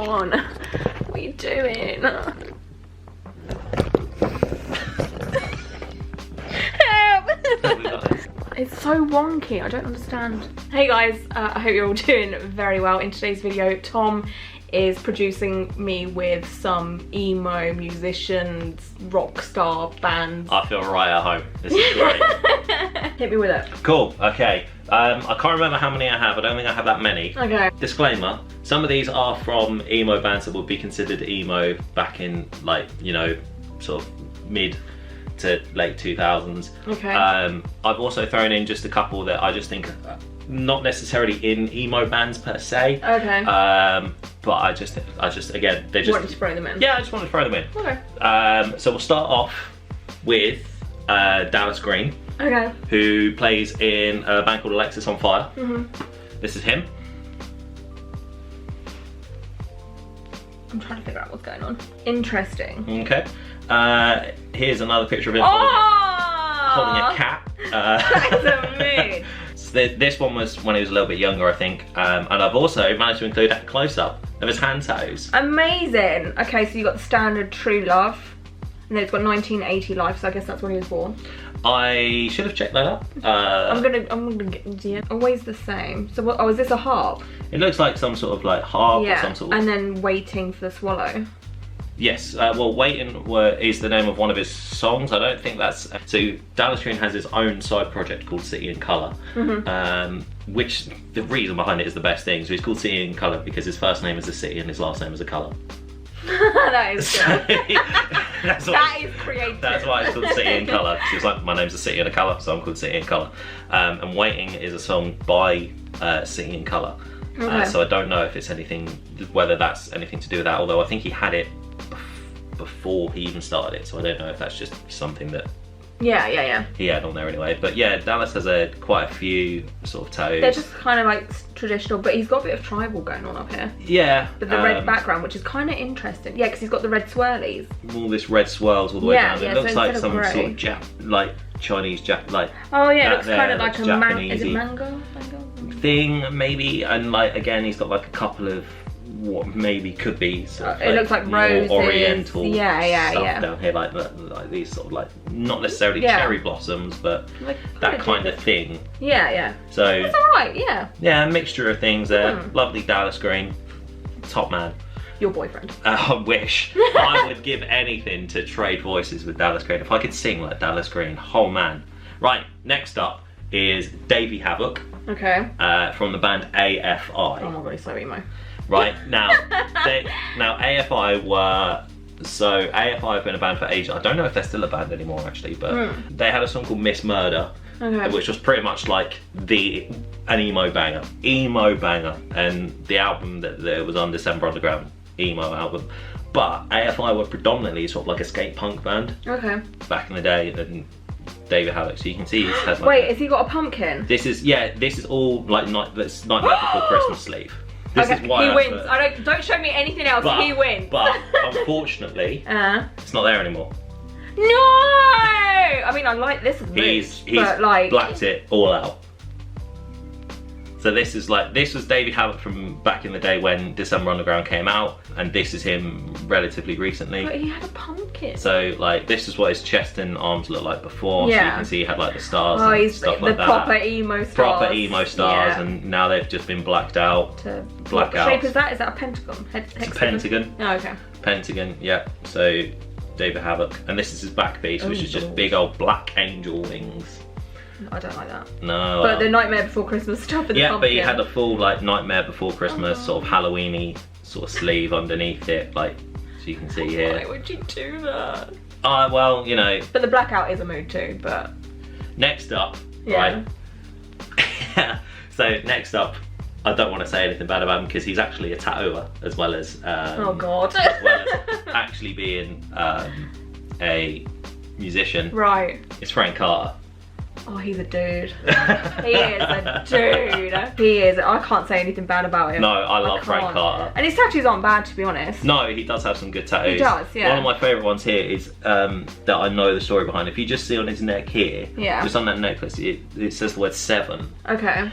on. What are you doing? It's so wonky, I don't understand. Hey guys, I hope you're all doing very well. In today's video, Tom is producing me with some emo musicians, rock star bands. I feel right at home. This is great. Hit me with it. Cool, okay. I can't remember how many I have. I don't think I have that many. Okay. Disclaimer, some of these are from emo bands that would be considered emo back in, like, you know, sort of mid to late 2000s. Okay. I've also thrown in just a couple that I just think not necessarily in emo bands per se. Okay. But I just again, they just wanted to throw them in. Yeah, I just wanted to throw them in. Okay. So we'll start off with Dallas Green. Okay. Who plays in a band called Alexis on Fire. This is him. I'm trying to figure out what's going on. Interesting. Okay. Here's another picture of him holding a cat. That is a mood. So this one was when he was a little bit younger, I think. And I've also managed to include a close-up of his hand toes. Amazing. Okay, so you got the standard True Love. And then it's got 1980 Life, so I guess that's when he was born. I should have checked that up. I'm gonna get, yeah, always the same. So what, oh, is this a harp? It looks like some sort of like harp or some sort of... and then Waiting for the Swallow. Yes, well, Waiting is the name of one of his songs. I don't think that's... So Dallas Green has his own side project called City in Colour, which the reason behind it is the best thing. So he's called City in Colour because his first name is a city and his last name is a colour. That is good. That is creative. That's why it's called City in Colour. She was like, my name's a city in a colour, so I'm called City in Colour. And Waiting is a song by City in Colour. Okay. So I don't know if it's anything, whether that's anything to do with that, although I think he had it before he even started it, so I don't know if that's just something that he had on there anyway. But yeah, Dallas has quite a few sort of toes. They're just kind of like traditional, but he's got a bit of tribal going on up here. Yeah. With the red background, which is kind of interesting. Yeah, because he's got the red swirlies. All this red swirls all the way down. Yeah, it looks so like some grey. sort of like Chinese like. Oh yeah, it looks kind of like a Japanese-y is it mango? Thing maybe, and like again, he's got like a couple of what maybe could be sort of it looks like more roses. oriental stuff down here, like these sort of like not necessarily cherry blossoms, but like that kind of thing. Yeah. So that's alright. Yeah, a mixture of things there. Lovely Dallas Green, top man. Your boyfriend. I wish. I would give anything to trade voices with Dallas Green. If I could sing like Dallas Green, oh man. Right, next up is Davey Havo. Okay. From the band AFI. Oh my god, he's so emo. Right, now AFI have been a band for ages. I don't know if they're still a band anymore actually, but they had a song called Miss Murder, which was pretty much like an emo banger, and the album that it was on, December Underground, emo album. But AFI were predominantly sort of like a skate punk band. Okay. Back in the day, and Davey Havo, so you can see he's had like wait, has he got a pumpkin? This is all like Nightmare Before Christmas sleeve. This is why he wins. Don't show me anything else. He wins. But unfortunately, it's not there anymore. No. I mean, I like this. He's but like blacked it all out. So this was Davey Havo from back in the day when December Underground came out, and this is him relatively recently. But he had a pumpkin. So like this is what his chest and arms looked like before. So you can see he had like the stars and stuff like that. The proper emo stars. Proper emo stars, and now they've just been blacked out. What shape is that? Is that a pentagon? It's a pentagon. Oh, okay. Pentagon, yeah. So Davey Havo, and this is his back piece, which is just big old black angel wings. I don't like that. No. But the Nightmare Before Christmas stuff in the pumpkin. But he had a full like Nightmare Before Christmas sort of Halloween-y sort of sleeve underneath it, like so you can see here. Why would you do that? Well, you know. But the blackout is a mood too, but. Next up, right? So next up, I don't want to say anything bad about him because he's actually a tattooer as well as oh god. as well as actually being a musician. Right. It's Frank Carter. Oh, he's a dude. He is a dude. He is. I can't say anything bad about him. No, I love Frank Carter. And his tattoos aren't bad, to be honest. No, he does have some good tattoos. He does, yeah. One of my favourite ones here is that I know the story behind. If you just see on his neck here, just on that necklace, it says the word 7. Okay.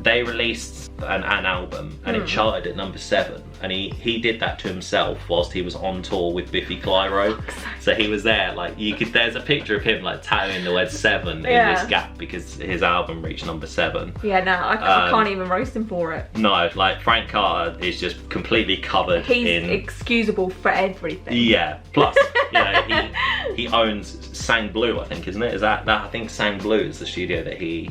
They released an album and it charted at number 7. And he did that to himself whilst he was on tour with Biffy Clyro. So he was there, like, there's a picture of him like tattooing the word 7 in this gap because his album reached number 7. Yeah, no, I can't even roast him for it. No, like Frank Carter is just completely covered He's excusable for everything. Yeah, plus, you know, he owns Sang Blue, I think, isn't it? Is that I think Sang Blue is the studio that he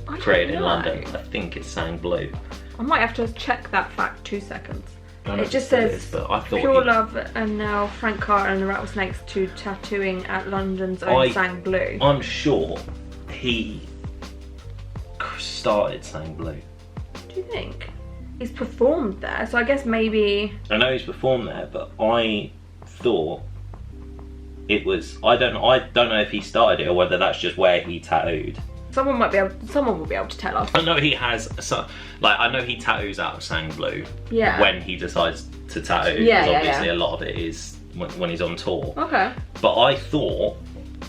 created in London. I think it's Sang Blue. I might have to check that fact 2 seconds. It just says but I thought Pure Love and now Frank Carter and the Rattlesnakes to tattooing at London's own Sang Blue. I'm sure he started Sang Blue. Do you think? He's performed there, so I guess maybe... I know he's performed there, but I thought it was... I don't know if he started it or whether that's just where he tattooed. Someone will be able to tell us. I know he has I know he tattoos out of Sang Blue. Yeah. When he decides to tattoo. Yeah, because obviously a lot of it is when he's on tour. Okay. But I thought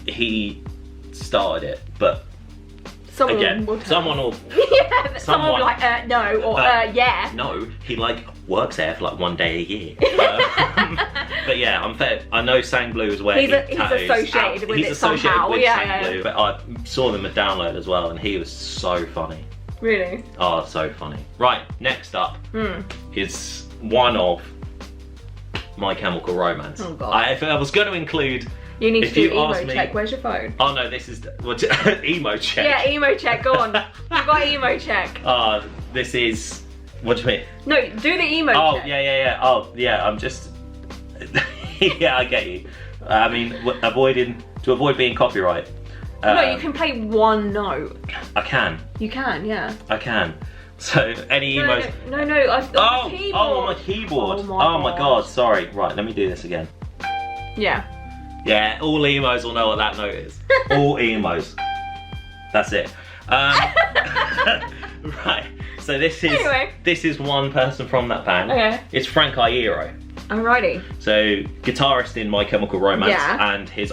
he started it, but someone will yeah, someone will be like, no, or yeah. No, he like works there for like 1 day a year. But yeah, I'm fair. I know Sang Blue is where he's associated with it somehow. Sang Blue, but I saw them at Download as well, and he was so funny. Really? Oh, so funny. Right, next up is one of My Chemical Romance. Oh god. If I was going to include... You need to do emo check. Where's your phone? Oh no, this is emo check. Yeah, emo check. Go on. You've got emo check. This is. What do you mean? No, do the emo check. Oh yeah. Oh yeah. I'm just. Yeah, I get you. I mean, to avoid being copyright. No, you can play one note. I can. You can, yeah. I can. So any emos. No. On the keyboard. Oh, on my keyboard. Oh my god. Sorry. Right, let me do this again. Yeah. Yeah, all emos will know what that note is. All emos. That's it. Right. So this is one person from that band. Okay. It's Frank Iero. Alrighty. So guitarist in My Chemical Romance, and he's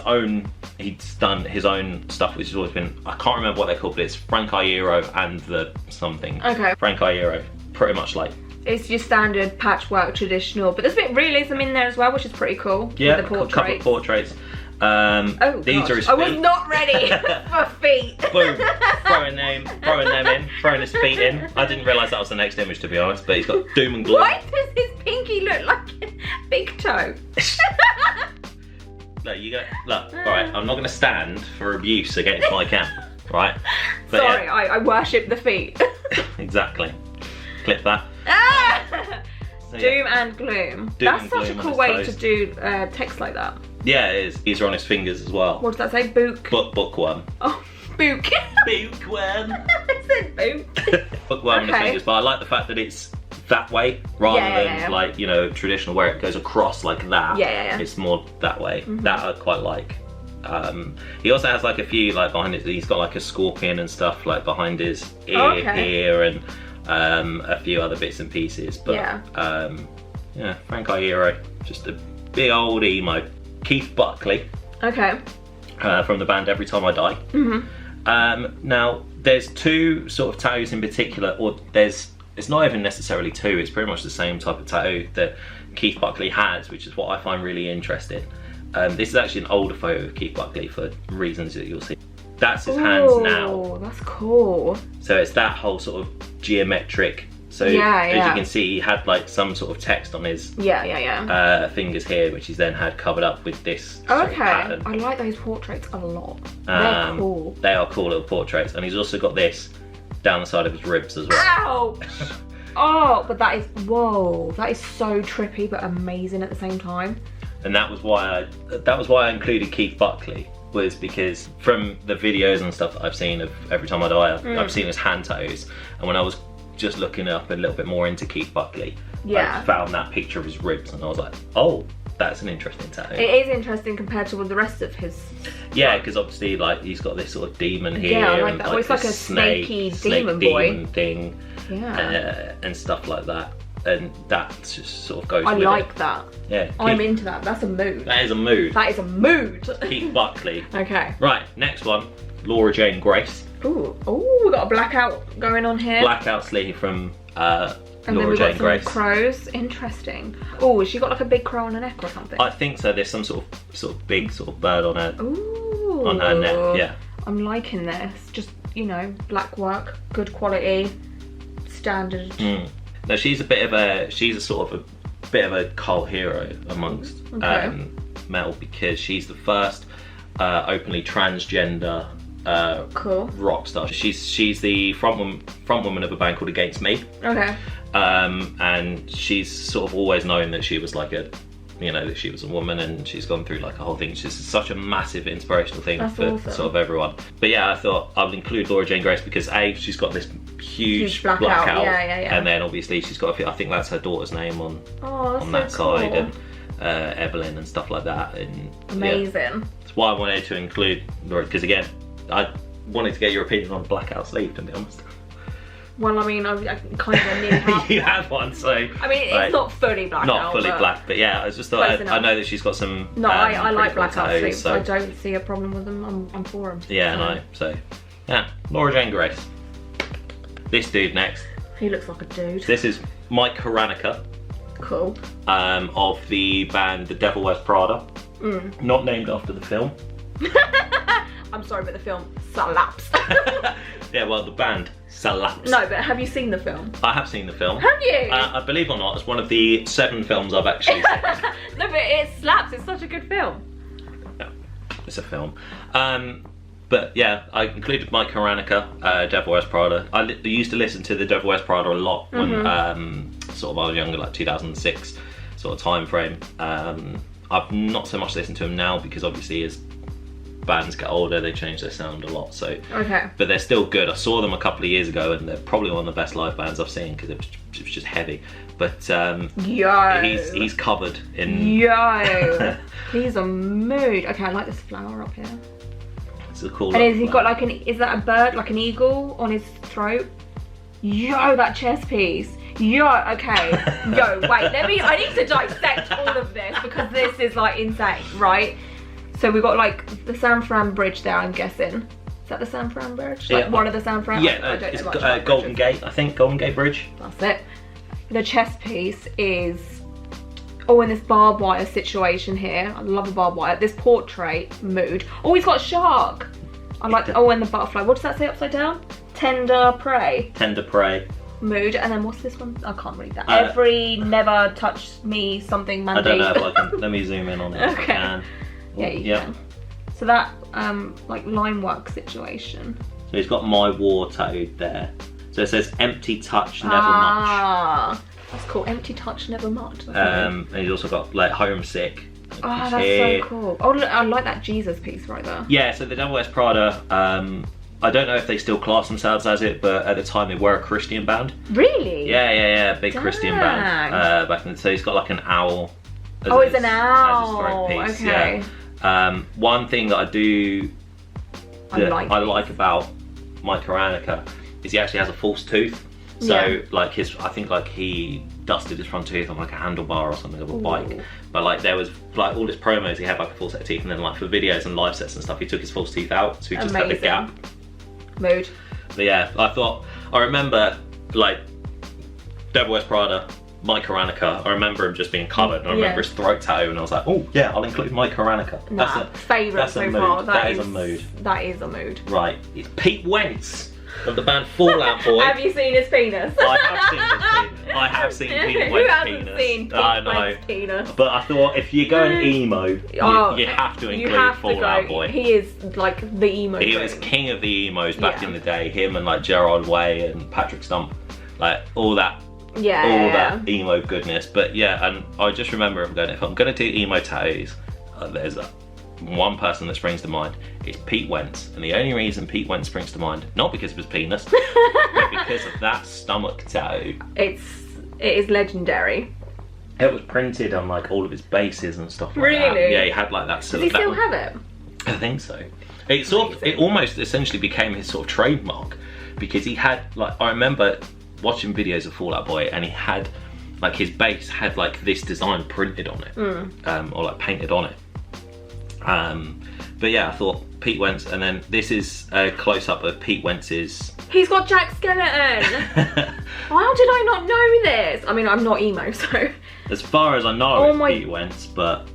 done his own stuff, which has always been, I can't remember what they're called, but it's Frank Iero and the something. Okay. Frank Iero, pretty much like. It's your standard patchwork traditional, but there's a bit of realism in there as well, which is pretty cool. Yeah, with the portraits. A couple of portraits. These are his feet. I was not ready for feet. Boom, throwing them in, throwing his feet in. I didn't realise that was the next image, to be honest, but he's got doom and gloom. Why does his pinky look like a big toe? Look, alright, I'm not going to stand for abuse against my camp, right? But sorry, yeah. I worship the feet. Exactly. Clip that. So, doom and gloom. That's such a cool way to do text like that. Yeah, it is. These are on his fingers as well. What does that say? Book? Bookworm. Oh, book. Bookworm. I said book. Bookworm on his fingers, but I like the fact that it's that way rather than like, you know, traditional where it goes across like that. Yeah. It's more that way. That I quite like. He also has like a few like behind it. He's got like a scorpion and stuff like behind his ear here and a few other bits and pieces. But yeah, Frank Iero, just a big old emo. Keith Buckley. Okay. From the band Every Time I Die. Now, there's two sort of tattoos in particular, or it's not even necessarily two, it's pretty much the same type of tattoo that Keith Buckley has, which is what I find really interesting. This is actually an older photo of Keith Buckley for reasons that you'll see. That's his hands now. Oh, that's cool. So it's that whole sort of geometric. So as you can see, he had like some sort of text on his fingers here, which he's then had covered up with this sort of pattern. I like those portraits a lot. They're cool. They are cool little portraits, and he's also got this down the side of his ribs as well. Ouch! Oh, but that is that is so trippy but amazing at the same time. And that was why I included Keith Buckley, was because from the videos and stuff that I've seen of Every Time I Die, I've seen his hand tattoos, and when I was just looking up a little bit more into Keith Buckley, I found that picture of his ribs and I was like, oh, that's an interesting tattoo. It is interesting compared to the rest of his Yeah, because obviously, like, he's got this sort of demon here. Yeah, I like that. And, It's like a snaky demon boy thing. Yeah. And stuff like that. And that just sort of goes I with like it. that. Yeah. I'm into that. That's a mood. That is a mood. That is a mood. Keith Buckley. Okay. Right, next one. Laura Jane Grace. Ooh, we got a blackout going on here. Blackout sleeve from and then Laura we've got Jane some Grace. crows. Interesting. Oh, has she got like a big crow on her neck or something? I think so. There's some sort of big sort of bird on her neck. Yeah. I'm liking this. Just, you know, black work, good quality, standard. No, she's a bit of a cult hero amongst metal, because she's the first openly transgender rock star. She's the front woman of a band called Against Me. Okay. And she's sort of always known that she was like that she was a woman, and she's gone through like a whole thing. It's just such a massive inspirational thing for awesome. sort of everyone. But yeah, I thought I would include Laura Jane Grace because she's got this huge blackout. Yeah. And then obviously she's got I think that's her daughter's name on that so side, cool. and Evelyn and stuff like that. And amazing. Yeah, that's why I wanted to include Laura, because again, I wanted to get your opinion on blackout sleeve, to be honest. Well, I mean, I kind of nearly have You have one, so... I mean, it's not fully black. Not fully black, but yeah, I just thought... I know that she's got some... No, I like blackout sleeves, so I don't see a problem with them. I'm for them. Yeah, no, so... Yeah, Laura Jane Grace. This dude next. He looks like a dude. This is Mike Haranica. Cool. Of the band The Devil Wears Prada. Not named after the film. I'm sorry, but the film slaps. Yeah, well, the band slaps. No, but have you seen the film? I have seen the film. Have you? I believe or not, it's one of the 7 films I've actually seen. No, but it slaps. It's such a good film. No, it's a film. But yeah, I included Mike Haranica, Devil Wears Prada. I used to listen to The Devil Wears Prada a lot when sort of I was younger, like 2006 sort of time frame. I've not so much listened to him now because obviously as bands get older, they change their sound a lot. So, but they're still good. I saw them a couple of years ago, and they're probably one of the best live bands I've seen because it was just heavy. But he's covered in. He's a mood. Okay, I like this flower up here. It's a cool. And has he got like is that a bird, like an eagle on his throat? Yo, that chest piece. Yo, okay. Yo, wait. I need to dissect all of this because this is like insane, right? So we've got like the San Fran Bridge there, I'm guessing. Is that the San Fran Bridge? Like one of the San Fran? Yeah, it's Golden Gate, I think. Golden Gate Bridge. That's it. The chest piece is... Oh, in this barbed wire situation here. I love a barbed wire. This portrait mood. Oh, he's got a shark. I like... Oh, and the butterfly. What does that say upside down? Tender prey. Tender prey. Mood. And then what's this one? I can't read that. Every never touch me something Mandy. I don't know if I can... Let me zoom in on it if I can. Yeah, you can. So that, like, line work situation. So he's got My War tattooed there. So it says, empty touch, never much. That's cool. Empty touch, never much. And he's also got, like, homesick. Oh, that's so cool. Oh, look, I like that Jesus piece right there. Yeah, so the Devil Wears Prada, I don't know if they still class themselves as it, but at the time they were a Christian band. Really? Yeah, big Christian band. Back in the, so he's got, like, an owl. Oh, it's an owl. As his throat piece, okay. Yeah. One thing that I like about Mike Haranica is he actually has a false tooth. So like I think like he dusted his front tooth on like a handlebar or something of a bike. But like there was like all his promos, he had like a full set of teeth, and then like for videos and live sets and stuff, he took his false teeth out, so he just had the gap. Mood. But yeah, I remember like Devil Wears Prada, Mike Haranica, I remember him just being covered, and I remember his throat tattoo, and I was like, oh yeah, I'll include Mike Haranica. Nah, favourite so far. That is a mood. That is a mood. Right, it's Pete Wentz of the band Fallout Boy. Have you seen his penis? I have seen his penis. I have seen Pete Wentz's penis. Seen Pete Wentz's penis? But I thought if you're going emo, you have to include Fallout Boy. He is like the emo. He was king of the emos back in the day. Him and like Gerard Way and Patrick Stump, like all that. That emo goodness. But yeah, and I just remember him going, if I'm gonna do emo tattoos, there's one person that springs to mind. It's Pete Wentz, and the only reason Pete Wentz springs to mind, not because of his penis, but because of that stomach tattoo. It is legendary. It was printed on like all of his bases and stuff like that. Really? Yeah, he had like that. Does he still have it? I think so. It almost essentially became his sort of trademark, because he had, like, I remember watching videos of Fall Out Boy, and he had, like, his bass had like this design printed on it, or like painted on it. But yeah, I thought Pete Wentz, and then this is a close-up of Pete Wentz's. He's got Jack Skeleton. How did I not know this? I mean, I'm not emo, so. As far as I know, it's Pete Wentz, but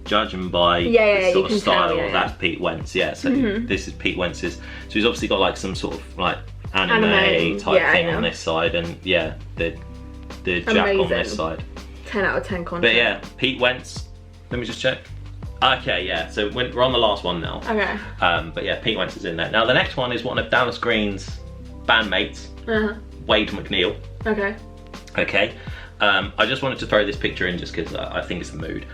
judging by the sort of style, that's Pete Wentz. Yeah, so this is Pete Wentz's. So he's obviously got like some sort of like anime type thing on this side, and the Jack on this side. 10 out of 10 content. But yeah, Pete Wentz. Let me just check. Okay, yeah, so we're on the last one now. Okay. But yeah, Pete Wentz is in there. Now the next one is one of Dallas Green's bandmates, Wade Mcneil. Okay. Okay. I just wanted to throw this picture in just because I think it's the mood.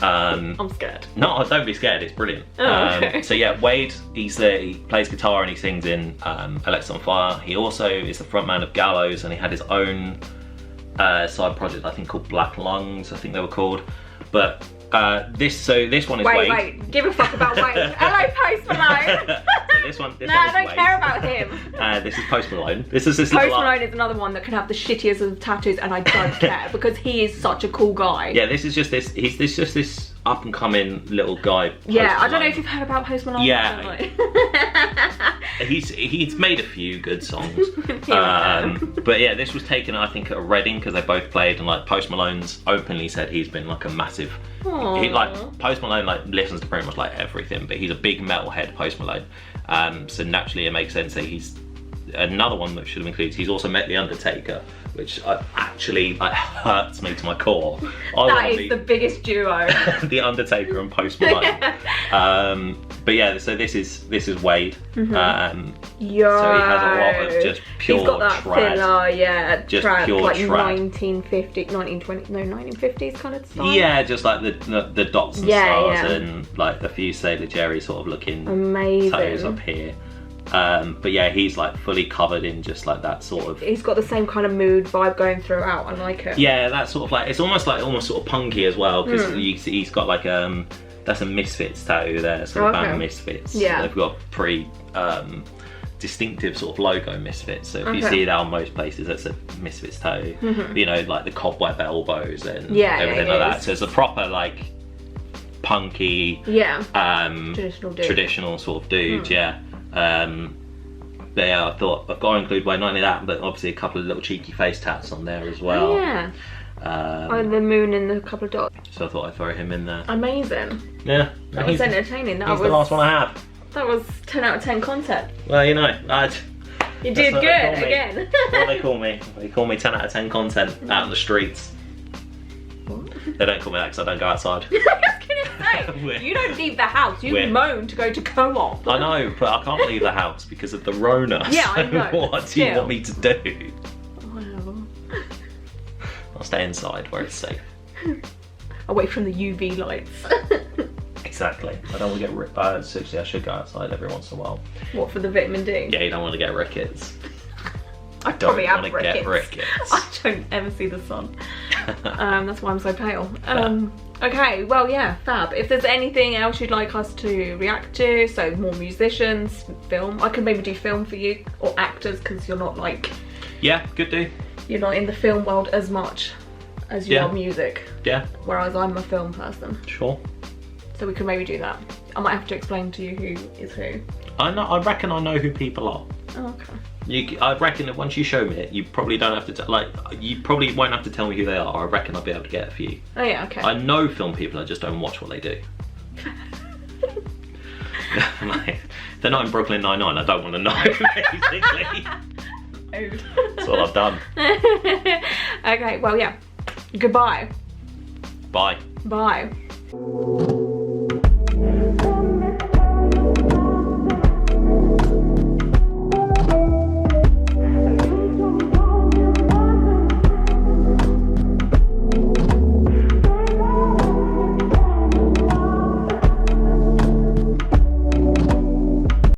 I'm scared. No, don't be scared, it's brilliant. Okay. So yeah, Wade, he plays guitar and he sings in Alexa on Fire. He also is the frontman of Gallows, and he had his own side project, I think, called Black Lungs, I think they were called. But this one is Wade. Wait, give a fuck about Wade. Hello, Post Malone. This one no, I don't care about him. This is Post Malone. Post Malone is another one that can have the shittiest of tattoos, and I don't care because he is such a cool guy. Yeah, this is just this. He's just this up and coming little guy. Yeah, I don't know if you've heard about Post Malone. Yeah, he's made a few good songs. But yeah, this was taken, I think, at a Reading because they both played, and like Post Malone's openly said he's been like a massive. He, like Post Malone like listens to pretty much like everything, but he's a big metalhead, Post Malone. So naturally it makes sense that he's another one that should have included. He's also met The Undertaker, which actually like hurts me to my core. That is the biggest duo. The Undertaker and Post Malone. But yeah, so this is Wade. So he has a lot of just pure He's got that trad. Filler, just trad, pure like trad. 1950s kind of style. Yeah, just like the dots and stars and like a few Sailor Jerry sort of looking toes up here. But yeah, he's like fully covered in just like that sort of. He's got the same kind of mood vibe going throughout. I like it. Yeah, that sort of like it's almost sort of punky as well, because he's got like that's a Misfits tattoo there, so the band Misfits. Yeah, they've got pretty distinctive sort of logo, Misfits. So if you see that on most places, that's a Misfits tattoo. You know, like the cobweb elbows and everything like that. So it's a proper like punky, traditional sort of dude. But yeah, I thought I've got to include Wade, not only that, but obviously a couple of little cheeky face tats on there as well. The moon and the couple of dots. So I thought I'd throw him in there. Amazing. Yeah. That was entertaining. That was the last one I had. That was 10 out of 10 content. Well, you know, you did good again. What do they call me? They call me 10 out of 10 content out in the streets. What? They don't call me that because I don't go outside. I was gonna say, you don't leave the house. You moan to go to co-op. I know, but I can't leave the house because of the Rona. Yeah, I know. What do you want me to do? Whatever. I'll stay inside where it's safe. Away from the UV lights. Exactly. I don't want to get rickets. Seriously, I should go outside every once in a while. What, for the vitamin D? Yeah, you don't want to get rickets. I probably have rickets. Get rickets. I don't ever see the sun. That's why I'm so pale. Okay, well, yeah, fab. If there's anything else you'd like us to react to, so more musicians, film. I could maybe do film for you, or actors, because you're not like... Yeah, could do. You're not in the film world as much as you are music. Yeah. Whereas I'm a film person. Sure. So we could maybe do that. I might have to explain to you who is who. I reckon I know who people are. Oh, okay. I reckon that once you show me it, you probably don't have to you probably won't have to tell me who they are. I reckon I'll be able to get a few. Oh yeah, okay. I know film people, I just don't watch what they do. Like, they're not in Brooklyn Nine-Nine, I don't want to know, basically. That's all I've done. Okay, well yeah. Goodbye. Bye. Bye.